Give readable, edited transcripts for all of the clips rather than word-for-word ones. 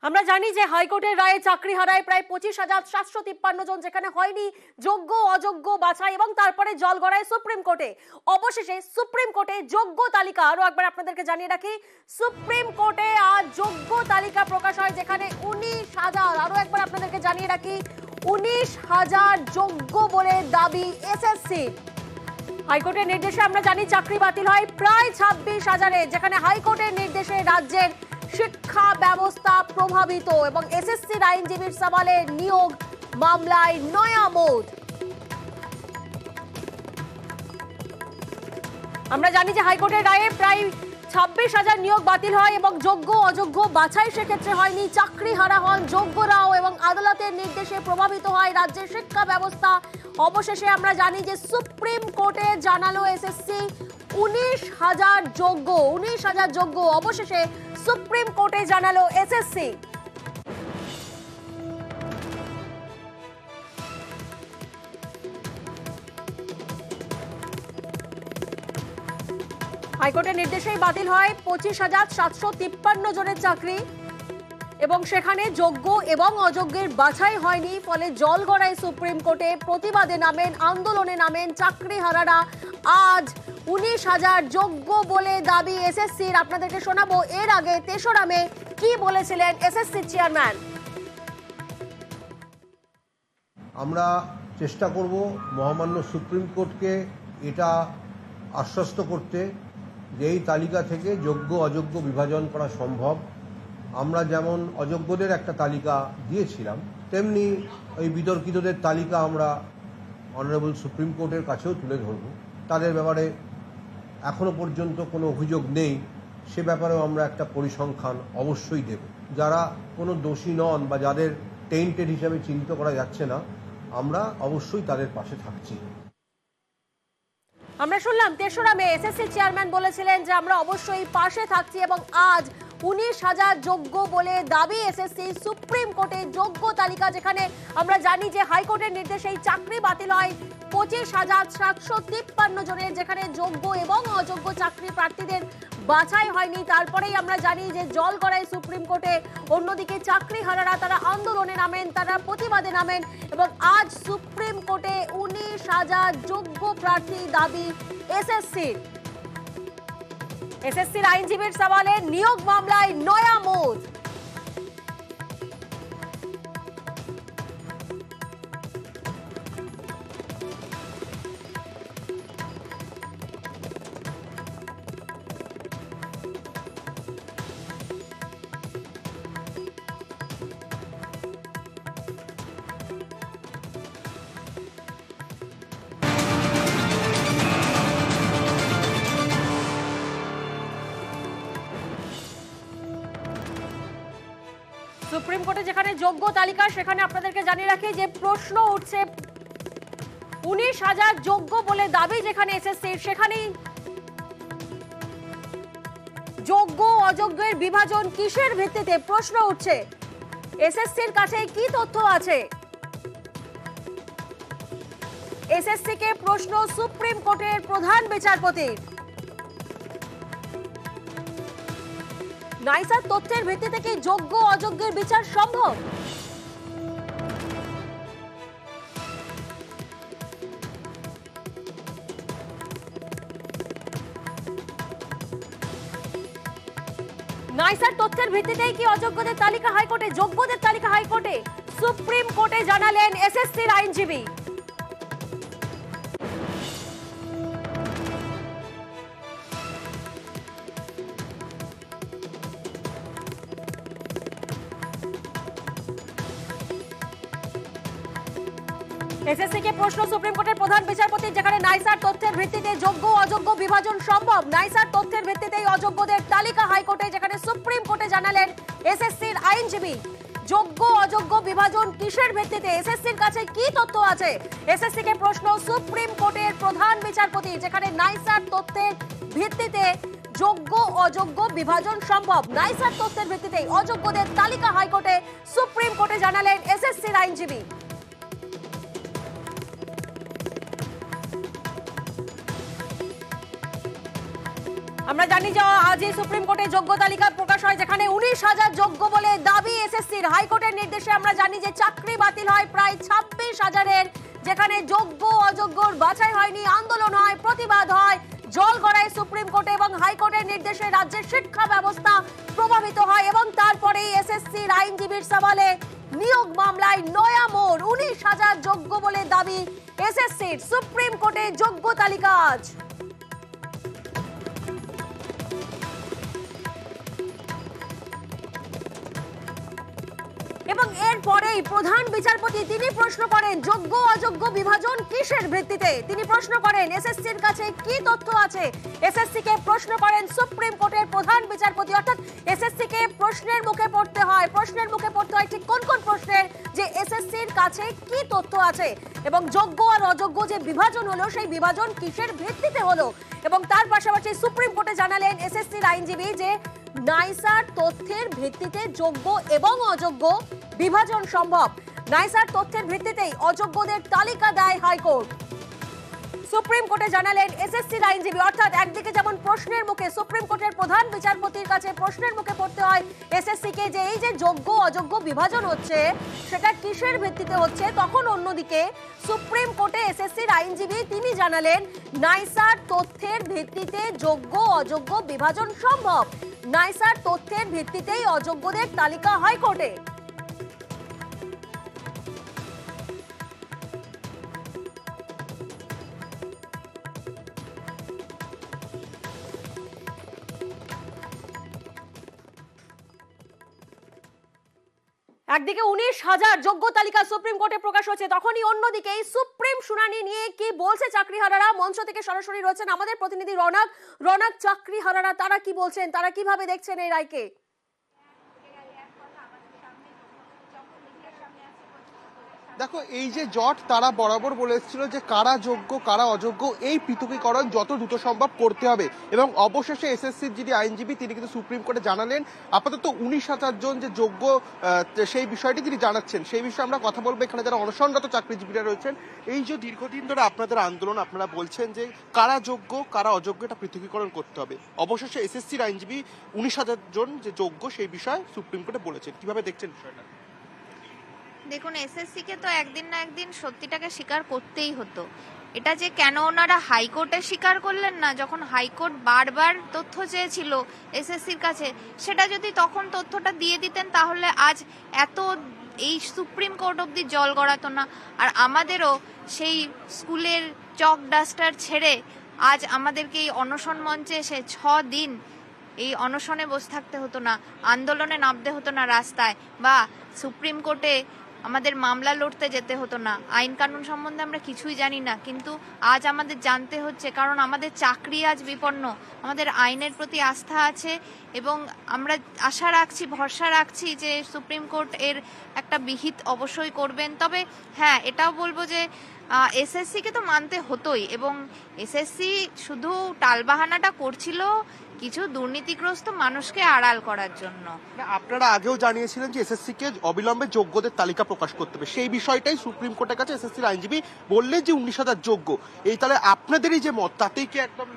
আমরা জানি যে হাইকোর্টের রায়ে চাকরি হারায় প্রায় 25,753 জন, যেখানে হয়নি যোগ্য অযোগ্য বাছাই এবং তারপরে জল গড়ায় সুপ্রিম কোর্টে। অবশেষে সুপ্রিম কোর্টে যোগ্য তালিকা, আরো একবার আপনাদেরকে জানিয়ে রাখি, সুপ্রিম কোর্টে আজ যোগ্য তালিকা প্রকাশ হয়, যেখানে 19,000, আরো একবার আপনাদেরকে জানিয়ে রাখি, 19,000 যোগ্য বলে দাবি এসএসসি। হাইকোর্টের নির্দেশে আমরা জানি চাকরি বাতিল হয় প্রায় 26,000-এ, যেখানে হাইকোর্টের নির্দেশে রাজ্যের শিক্ষা ব্যবস্থা প্রভাবিত এবং এসএসসির আইনজীবীর সওয়ালে নিয়োগ মামলায় নয়া মোড়। আমরা জানি যে হাইকোর্টের রায়ে প্রায় 26,000 নিয়োগ বাতিল হয় এবং যোগ্য অযোগ্য বাছাই সেক্ষেত্রে হয়নি, চাকরি হারা হন যোগ্যরাও এবং আদালতের নির্দেশে প্রভাবিত হয় রাজ্যের শিক্ষা ব্যবস্থা। অবশেষে আমরা জানি যে সুপ্রিম কোর্টে জানালো এসএসসি 19,000 যোগ্য অবশেষে সুপ্রিম কোর্টে জানালো এসএসসি। হাইকোর্টের নির্দেশেই বাতিল হয় 25,753 জনের চাকরি এবং সেখানে যোগ্য এবং অযোগ্যের বাছাই হয়নি, ফলে জল গড়ায় সুপ্রিম কোর্টে। প্রতিবাদে নামেন, আন্দোলনে নামেন চাকরি হারারা। আজ 19,000 যোগ্য বলে দাবি এসএসসির। আপনাদেরকে শোনাবো এর আগে 3রা মে কি বলেছিলেন এসএসসির চেয়ারম্যান। আমরা চেষ্টা করব মহামান্য সুপ্রিম কোর্টকে এটা আশ্বস্ত করতে যে এই তালিকা থেকে যোগ্য অযোগ্য বিভাজন করা সম্ভব। আমরা যেমন অযোগ্যদের একটা তালিকা দিয়েছিলাম, তেমনি ওই বিতর্কিতদের তালিকা আমরা অনারেবল সুপ্রিম কোর্টের কাছেও তুলে ধরব। তাদের ব্যাপারে এখনো পর্যন্ত কোনো অভিযোগ নেই, সে ব্যাপারেও আমরা একটা পরিসংখ্যান অবশ্যই দেব। যারা কোনো দোষী নন বা যাদের টেইন্টেড হিসাবে চিহ্নিত করা যাচ্ছে না, আমরা অবশ্যই তাদের পাশে থাকছি। আমরা শুনলাম 3রা মে এসএসসি চেয়ারম্যান বলেছিলেন যে আমরা অবশ্যই পাশে থাকছি এবং আজ 19,000 যোগ্য বলে দাবি এসএসসি। সুপ্রিম কোর্টে যোগ্য তালিকা, যেখানে আমরা জানি যে হাইকোর্টের নির্দেশে এই চাকরি বাতিল হয় 25,753 জনের, যেখানে যোগ্য এবং অযোগ্য চাকরি প্রার্থীদের বাছাই হয়নি। তারপরেই আমরা জানি যে জল গড়ায় সুপ্রিম কোর্টে। অন্যদিকে চাকরি হারারা তারা আন্দোলনে নামেন, তারা প্রতিবাদে নামেন এবং আজ সুপ্রিম কোর্টে 19,000 যোগ্য প্রার্থী দাবি এসএসসির। এসএসসির আইনজীবীর সওয়ালে নিয়োগ মামলায় নয়া মোড়। সুপ্রিম কোর্টে যেখানে যোগ্য তালিকা, সেখানে আপনাদেরকে জানিয়ে রাখি যে প্রশ্ন উঠছে 19,000 যোগ্য বলে দাবি যেখানে এসএসসির, সেখানেই যোগ্য অযোগ্যের বিভাজন কিসের ভিত্তিতে প্রশ্ন উঠছে। এসএসসির কাছে কি তথ্য আছে? এসএসসি কে প্রশ্ন সুপ্রিম কোর্টের প্রধান বিচারপতির। নাইসার তথ্যের ভিত্তিতে কি যোগ্য অযোগ্যের বিচার সম্ভব? নাইসার তথ্যের ভিত্তিতেই কি অযোগ্যদের তালিকা হাইকোর্টে, যোগ্যদের তালিকা হাইকোর্টে? সুপ্রিম কোর্টে জানালেন এসএসসির আইনজীবী। এসএসসি কে প্রশ্ন সুপ্রিম কোর্টের প্রধান বিচারপতি, যেখানে নাইসার তথ্যের ভিত্তিতে যোগ্য অযোগ্য বিভাজন সম্ভব। নাইসার তথ্যের ভিত্তিতেই অযোগ্যদের তালিকা হাইকোর্টে, যেখানে সুপ্রিম কোর্টে জানালেন এসএসসির আইনজীবী। যোগ্য অযোগ্য বিভাজন কিসের ভিত্তিতে? এসএসসির কাছে কি তথ্য আছে? এসএসসি কে প্রশ্ন সুপ্রিম কোর্টের প্রধান বিচারপতি, যেখানে নাইসার তথ্যের ভিত্তিতে যোগ্য অযোগ্য বিভাজন সম্ভব। নাইসার তথ্যের ভিত্তিতেই অযোগ্যদের তালিকা হাইকোর্টে, সুপ্রিম কোর্টে জানালেন এসএসসির আইনজীবী। আমরা জানি যে আজই সুপ্রিম কোর্টে যোগ্য তালিকা প্রকাশ হয়, যেখানে 19,000 যোগ্য বলে দাবি এসএসসির। হাইকোর্টের নির্দেশে আমরা জানি যে চাকরি বাতিল হয় প্রায় 26,000-এর, যেখানে যোগ্য অযোগ্যর বাছাই হয়নি, আন্দোলন হয়, প্রতিবাদ হয়, জল গড়ায় সুপ্রিম কোর্টে এবং হাইকোর্টের নির্দেশে রাজ্যের শিক্ষা ব্যবস্থা প্রভাবিত হয় এবং তারপরেই এসএসসির আইনজীবীর সওয়ালে নিয়োগ মামলায় নয়া মোড়। 19,000 যোগ্য বলে দাবি এসএসসির। সুপ্রিম কোর্টে যোগ্য তালিকা আজ। এবং এরপরেই প্রধান বিচারপতি তিনি প্রশ্ন করেন যোগ্য অযোগ্য বিভাজন কিসের ভিত্তিতে। তিনি প্রশ্ন করেন এসএসসির কাছে কি তথ্য আছে। এসএসসি কে প্রশ্ন করেন সুপ্রিম কোর্টের প্রধান বিচারপতি। অর্থাৎ এসএসসি কে প্রশ্নের মুখে পড়তে হয়। ঠিক কোন কোন প্রশ্নের, যে এসএসসির কাছে কি তথ্য আছে এবং যোগ্য আর অযোগ্য যে বিভাজন হলো সেই বিভাজন কিসের ভিত্তিতে হলো। এবং তার পাশাপাশি সুপ্রিম কোর্টে জানালেন এসএসসির আইনজীবী যে নাইসার তথ্যের ভিত্তিতে যোগ্য এবং অযোগ্য বিভাজন সম্ভব। নাইসার তথ্যের ভিত্তিতেই অযোগ্যদের তালিকা দেয় হাইকোর্ট। সুপ্রিম কোর্টে জানালেন এসএসসির আইনজীবী। অর্থাৎ একদিকে যেমন প্রশ্নের মুখে সুপ্রিম কোর্টের প্রধান বিচারপতির কাছে প্রশ্নের মুখে পড়তে হয় এসএসসি কে যে এই যে যোগ্য অযোগ্য বিভাজন হচ্ছে সেটা কিসের ভিত্তিতে হচ্ছে, তখন অন্যদিকে সুপ্রিম কোর্টে এসএসসির আইনজীবী তিনি জানালেন নাইসার তথ্যের ভিত্তিতে যোগ্য অযোগ্য বিভাজন সম্ভব। নাইসার তথ্যের ভিত্তিতেই অযোগ্যদের তালিকা হাইকোর্টে। একদিকে 19,000 যোগ্য তালিকা সুপ্রিম কোর্টে প্রকাশ হচ্ছে, তখনই অন্যদিকে সুপ্রিম শুনানি নিয়ে কি বলছে চাকরিহারারা। মঞ্চ থেকে সরাসরি রয়েছেন আমাদের প্রতিনিধি রনক। চাকরিহারারা তারা কি বলছেন, তারা কিভাবে দেখছেন এই রায়কে? দেখো, এই যে জট তারা বরাবর বলেছিল যে কারা যোগ্য কারা অযোগ্য এই পৃথকীকরণ যত দ্রুত সম্ভব করতে হবে এবং অবশেষে এসএসসির যিনি আইনজীবী তিনি কিন্তু সুপ্রিম কোর্টে জানালেন আপাতত 19,000 জন যে যোগ্য সেই বিষয়টি তিনি জানাচ্ছেন। সেই বিষয়ে আমরা কথা বলবো। এখানে যারা অনশনরত চাকরিজীবীরা রয়েছেন, এই যে দীর্ঘদিন ধরে আপনাদের আন্দোলন, আপনারা বলছেন যে কারা যোগ্য কারা অযোগ্য এটা পৃথকীকরণ করতে হবে। অবশেষে এসএসসির আইনজীবী 19,000 জন যে যোগ্য সেই বিষয়ে সুপ্রিম কোর্টে বলেছেন। কিভাবে দেখছেন বিষয়টা? দেখুন, এসএসসি কে তো একদিন না একদিন সত্যিটাকে স্বীকার করতেই হতো। এটা যে কেন ওনারা হাইকোর্টে স্বীকার করলেন না, যখন হাইকোর্ট বারবার তথ্য চেয়েছিল এসএসসির কাছে, সেটা যদি তখন তথ্যটা দিয়ে দিতেন তাহলে আজ এত এই সুপ্রিম কোর্ট অবধি জল গড়াতো না। আর আমাদেরও সেই স্কুলের চক ডাস্টার ছেড়ে আজ আমাদেরকে এই অনশন মঞ্চে এসে 6 দিন এই অনশনে বসে থাকতে হতো না, আন্দোলনে নামতে হতো না রাস্তায়, বা সুপ্রিম কোর্টে আমাদের মামলা লড়তে যেতে হতো না। আইন কানুন সম্বন্ধে আমরা কিছুই জানি না, কিন্তু আজ আমাদের জানতে হচ্ছে, কারণ আমাদের চাকরি আজ বিপন্ন। আমাদের আইনের প্রতি আস্থা আছে এবং আমরা আশা রাখছি, ভরসা রাখছি যে সুপ্রিম কোর্ট এর একটা বিহিত অবশ্যই করবেন। তবে হ্যাঁ, এটাও বলবো যে এসএসসিকে তো মানতে হতোই, এবং এসএসসি শুধু টালবাহানাটা করছিল কিছু দুর্নীতিগ্রস্ত মানুষকে আড়াল করার জন্য। আপনারা আগেও জানিয়েছিলেন যে এসএসসি কে অবিলম্বে যোগ্যদের তালিকা প্রকাশ করতে হবে। সেই বিষয়টাই সুপ্রিম কোর্টের কাছে এসএসসির আইনজীবী বললেন যে 19,000 যোগ্য। এই তাহলে আপনাদেরই যে মত, তাতেই কি একদম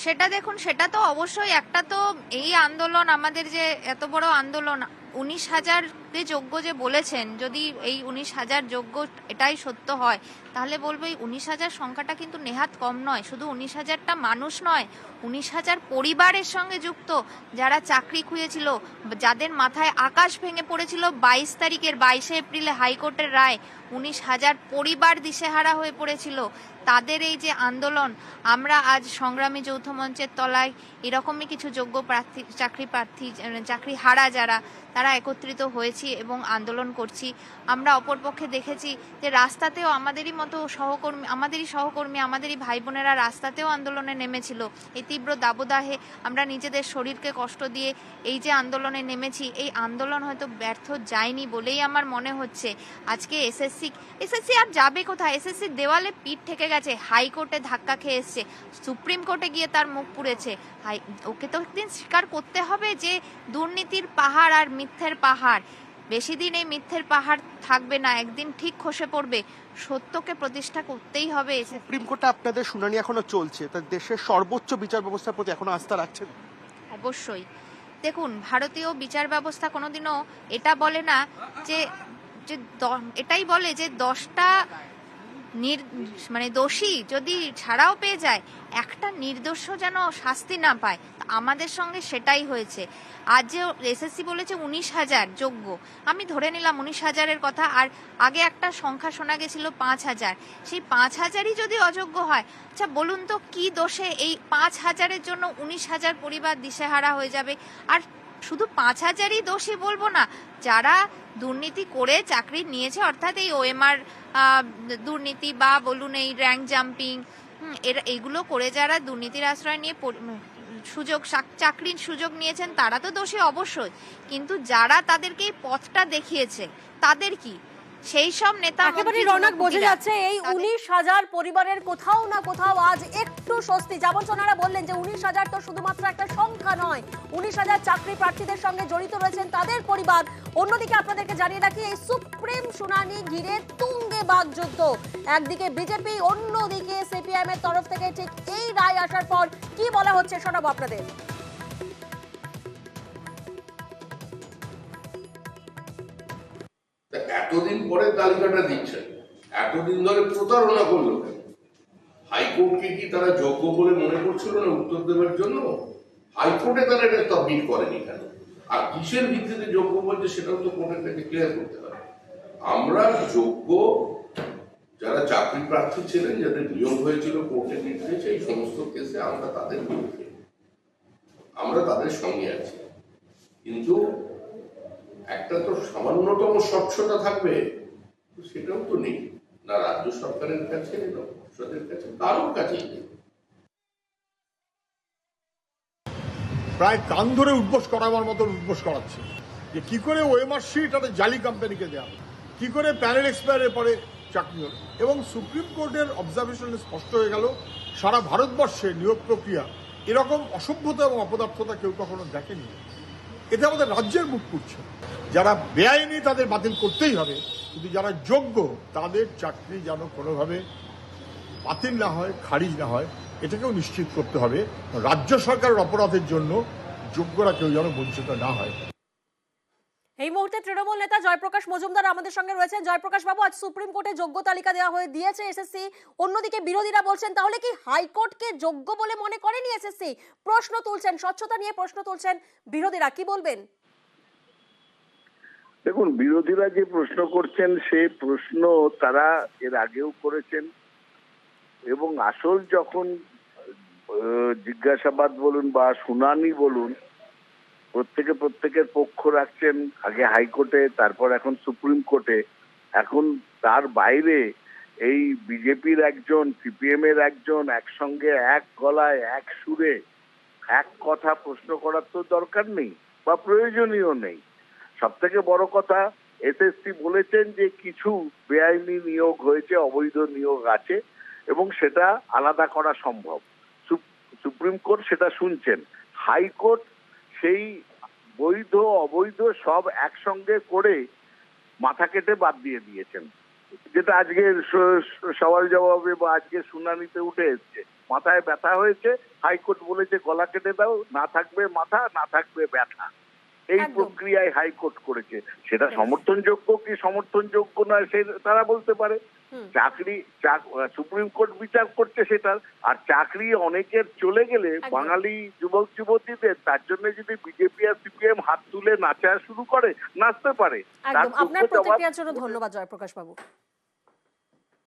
সেটা দেখুন, সেটা তো অবশ্যই একটা, তো এই আন্দোলন আমাদের যে এত বড় আন্দোলন, 19,000 যোগ্য যে বলেছেন, যদি এই 19,000 যোগ্য এটাই সত্য হয় তাহলে বলবো এই 19,000 সংখ্যাটা কিন্তু নেহাত কম নয়। শুধু 19,000টা মানুষ নয়, 19,000 পরিবারের সঙ্গে যুক্ত, যারা চাকরি খুঁজেছিল, যাদের মাথায় আকাশ ভেঙে পড়েছিল 22 এপ্রিলে হাইকোর্টের রায়, 19,000 পরিবার দিশেহারা হয়ে পড়েছিল। তাদের এই যে আন্দোলন, আমরা আজ সংগ্রামী যৌথ মঞ্চের তলায় এরকমই কিছু যোগ্য প্রার্থী চাকরি হারা যারা, তারা একত্রিত হয়েছি এবং আন্দোলন করছি। আমরা অপরপক্ষে দেখেছি যে রাস্তাতেও আমাদেরই মতো সহকর্মী, আমাদেরই ভাই বোনেরা রাস্তাতেও আন্দোলনে নেমেছিল। এই তীব্র দাবদাহে আমরা নিজেদের শরীরকে কষ্ট দিয়ে এই যে আন্দোলনে নেমেছি, এই আন্দোলন হয়তো ব্যর্থ যায়নি বলেই আমার মনে হচ্ছে। আজকে এসএসসি আর যাবে কোথায়? এসএসসির দেওয়ালে পিঠ ঠেকে গেছে, হাইকোর্টে ধাক্কা খেয়ে এসছে, সুপ্রিম কোর্টে গিয়ে তার মুখ পুড়েছে। ওকে তো একদিন স্বীকার করতে হবে যে দুর্নীতির পাহাড় আর মিথ্যের পাহাড় বেশি দিন এই মিথ্যের পাহাড় থাকবে না, একদিন ঠিক খসে পড়বে। সত্যকে প্রতিষ্ঠা করতেই হবে। সুপ্রিম কোর্টে আপনাদের শুনানি এখনো চলছে, তা দেশের সর্বোচ্চ বিচার ব্যবস্থার প্রতি এখনো আস্থা রাখছেন? অবশ্যই। দেখুন, ভারতীয় বিচার ব্যবস্থা কোনোদিনও এটা বলে না যে যে এটাই বলে যে 10টা মানে দোষী যদি ছাড়াও পেয়ে যায়, একটা নির্দোষ যেন শাস্তি না পায়। আমাদের সঙ্গে সেটাই হয়েছে। আজ যে এসএসসি বলেছে 19,000 যোগ্য, আমি ধরে নিলাম 19,000-এর কথা, আর আগে একটা সংখ্যা শোনা গেছিল 5,000। সেই 5,000-ই যদি অযোগ্য হয়, আচ্ছা বলুন তো কি দোষে এই 5,000-এর জন্য 19,000 পরিবার দিশেহারা হয়ে যাবে? আর শুধু 5,000-ই দোষী বলবো না, যারা দুর্নীতি করে চাকরি নিয়েছে, অর্থাৎ এই ওএমআর দুর্নীতি বা বলুন এই র্যাঙ্ক জাম্পিং, এইগুলো করে যারা দুর্নীতির আশ্রয় নিয়ে চাকরির সুযোগ নিয়েছেন, তারা তো দোষী অবশ্যই। কিন্তু যারা তাদেরকে এই পথটা দেখিয়েছে, তাদের কি সেই সব নেতা একেবারে রৌনক, বোঝা যাচ্ছে এই 19,000 পরিবারের কোথাও না কোথাও আজ একটু স্বস্তি। যেমন ওনারা বললেন যে 19,000 তো শুধুমাত্র একটা সংখ্যা নয়, 19,000 চাকরি প্রার্থীদের সঙ্গে জড়িত রয়েছেন তাদের পরিবার। অন্যদিকে আপনাদেরকে জানিয়ে রাখি, এই সুপ্রিম শুনানি ঘিরে তুঙ্গে বাকযুদ্ধ। একদিকে বিজেপি, অন্যদিকে সিপিআইএম এর তরফ থেকে ঠিক এই রায় আসার পর কি বলা হচ্ছে শোনাবো আপনাদের। এতদিন পরে তালিকাটা দিচ্ছেন, এতদিন ধরে প্রতারণা করলো কেন? হাইকোর্টকে কি তারা যোগ্য বলে মনে করছিল না উত্তর দেওয়ার জন্য? হাইকোর্টে তারা এটা সাবমিট করেনি কেন? আর কিসের ভিত্তিতে যোগ্য বলছে সেটাও তো কোর্টের কাছে ক্লিয়ার করতে হবে। আমরা যোগ্য যারা চাকরি প্রার্থী ছিলেন, যাদের নিয়োগ হয়েছিল কোর্টের নির্দেশে, এই সমস্ত কেসে আমরা তাদের বিরুদ্ধে, আমরা তাদের সঙ্গে আছি। কিন্তু একটা তো সামান্যতম স্বচ্ছতা থাকবে, সেটাও তো নেই, না রাজ্য সরকারের কাছে না পরিষদের কাছে, কারোর কাছেই নেই। প্রায় কান ধরে উদ্বোস করাবার মতো উদ্বোস করাচ্ছে যে কি করে ওএমআর শিট একটা জালি কোম্পানিকে দেওয়া, কি করে প্যানেল এক্সপায়ারের পরে চাকরি হল। এবং সুপ্রিম কোর্টের অবজারভেশনে স্পষ্ট হয়ে গেল, সারা ভারতবর্ষে নিয়োগ প্রক্রিয়া এরকম অসভ্যতা এবং অপদার্থতা কেউ কখনো দেখেনি। এতে আমাদের রাজ্যের মুখ পুড়ছে। যারা বেআইনি তাদের বাতিল করতেই হবে, কিন্তু যারা যোগ্য তাদের চাকরি যেন কোনোভাবে বাতিল না হয়, খারিজ না হয়, এটাকেও নিশ্চিত করতে হবে। রাজ্য সরকারের অপরাধের জন্য যোগ্যরা কেউ যেন বঞ্চিত না হয়। এই মুহূর্তে তৃণমূল নেতা জয়প্রকাশ মজুমদার আমাদের সঙ্গে রয়েছেন। জয়প্রকাশ বাবু, আজ সুপ্রিম কোর্টে যোগ্য তালিকা দেওয়া হয়ে দিয়েছে এসএসসি, অন্যদিকে বিরোধীরা বলছেন তাহলে কি হাইকোর্টকে যোগ্য বলে মনে করেনি এসএসসি? প্রশ্ন তুলছেন, স্বচ্ছতা নিয়ে প্রশ্ন তুলছেন বিরোধীরা, কি বলবেন? দেখুন, বিরোধীরা যে প্রশ্ন করছেন সে প্রশ্ন তারা এর আগেও করেছেন, এবং আসল যখন জিজ্ঞাসাবাদ বলুন বা শুনানি বলুন, প্রত্যেকের পক্ষ রাখছেন, আগে হাইকোর্টে, তারপর এখন সুপ্রিম কোর্টে। এখন তার বাইরে এই বিজেপির একজন, সিপিএম এর একজন একসঙ্গে এক গলায় এক সুরে এক কথা প্রশ্ন করার তো দরকার নেই বা প্রয়োজনীয় নেই। সব থেকে বড় কথা, এসএসসি বলেছেন যে কিছু বেআইনি নিয়োগ হয়েছে, অবৈধ নিয়োগ আছে এবং সেটা আলাদা করা সম্ভব। সুপ্রিম কোর্ট সেটা শুনছেন। হাইকোর্ট সেই বৈধ অবৈধ সব একসঙ্গে করে মাথা কেটে বাদ দিয়ে দিয়েছেন, যেটা আজকে সওয়াল জবাবে বা আজকে শুনানিতে উঠে এসছে। মাথায় ব্যথা হয়েছে, হাইকোর্ট বলেছে গলা কেটে দাও, না থাকবে মাথা, না থাকবে ব্যথা। এই প্রক্রিয়ায় হাইকোর্ট করেছে। সেটা সমর্থনযোগ্য কি সমর্থনযোগ্য নয় সে তারা বলতে পারে। চাকরি সুপ্রিম কোর্ট বিচার করছে সেটার। আর চাকরি অনেকের চলে গেলে বাঙালি যুবক যুবতীদের, তার জন্য যদি বিজেপি আর সিপিএম হাত তুলে নাচা শুরু করে, নাচতে পারে। আপনার প্রতিক্রিয়ার জন্য ধন্যবাদ জয়প্রকাশ বাবু।